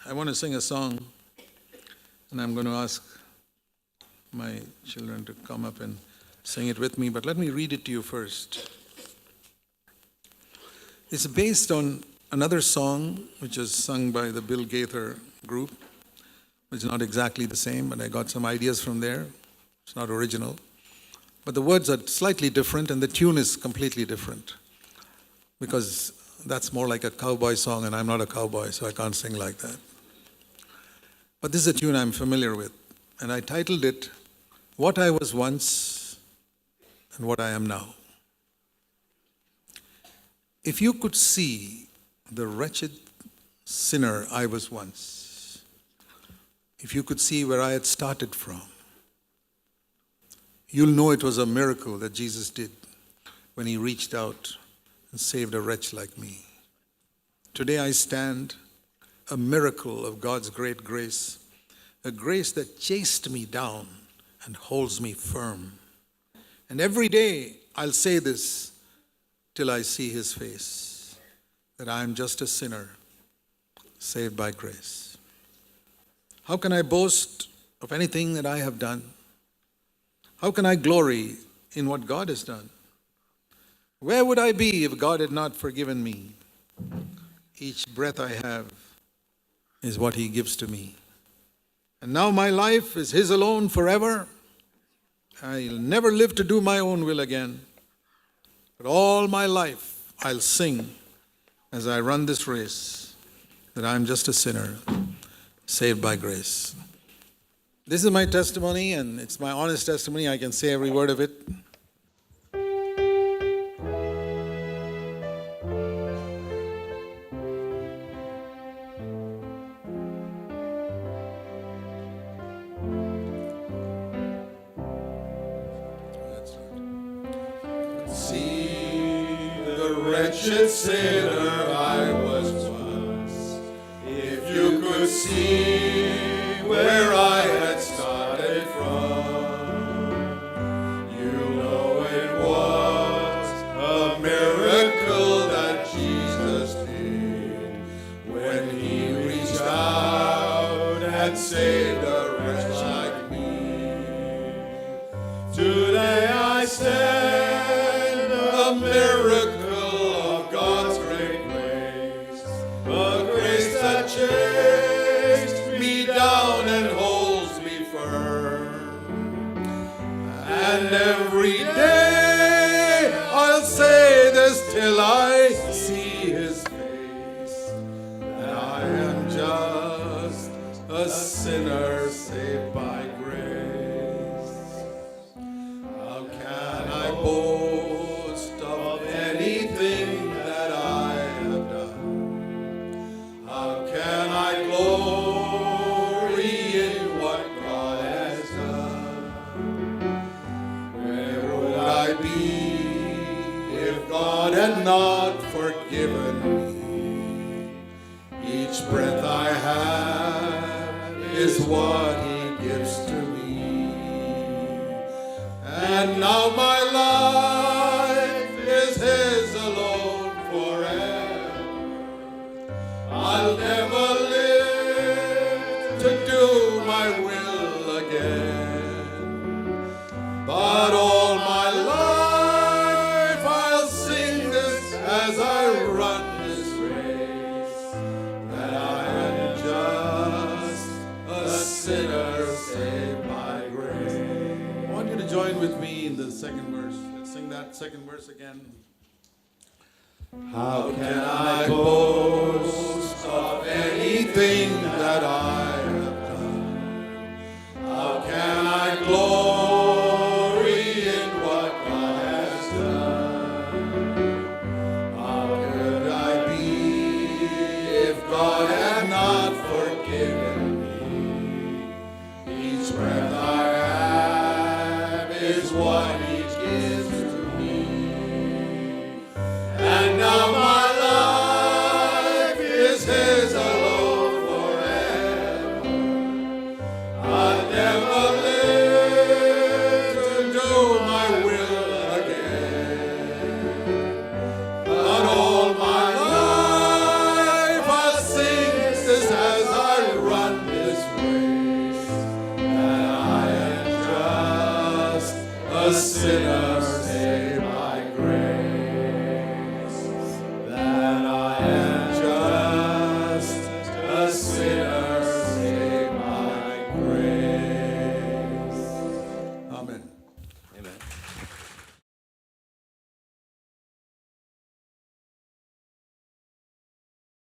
I want to sing a song, and I'm going to ask my children to come up and sing it with me, but let me read it to you first. It's based on another song which is sung by the Bill Gaither group, which is not exactly the same, but I got some ideas from there. It's not original. But the words are slightly different, and the tune is completely different, because that's more like a cowboy song, and I'm not a cowboy, so I can't sing like that. But this is a tune I'm familiar with, and I titled it, What I Was Once and What I Am Now. If you could see the wretched sinner I was once, if you could see where I had started from, you'll know it was a miracle that Jesus did when he reached out and saved a wretch like me. Today I stand, a miracle of God's great grace, a grace that chased me down and holds me firm. And every day I'll say this till I see his face, that I am just a sinner saved by grace. How can I boast of anything that I have done? How can I glory in what God has done? Where would I be if God had not forgiven me? Each breath I have is what he gives to me. And now my life is his alone forever. I'll never live to do my own will again. But all my life I'll sing as I run this race that I'm just a sinner saved by grace. This is my testimony, and it's my honest testimony. I can say every word of it. See the wretched sinner I was once. If you could see where I had started from, you know it was a miracle that Jesus did when he reached out and saved a wretch like me. Today I stand, a miracle of God's great grace, a grace that chased me down and holds me firm. And every day I'll say this till I see his face, that I am just a sinner saved by grace. How can I boast of anything that I have done? How can I glory in what God has done? Where would I be if God had not forgiven me? Each breath I have is what he gives to me. And now my life is his alone forever. I'll never live to do my will again, but all my life I'll sing this as I run this race, that I am just a sinner saved by grace. I want you to join with me in the second verse. Let's sing that second verse again. How can I boast of anything that I have done? How can I glory in what God has done? How could I be if God had not forgiven me? Each breath I have is what he gives to me. And now my life is his alone forever. sinner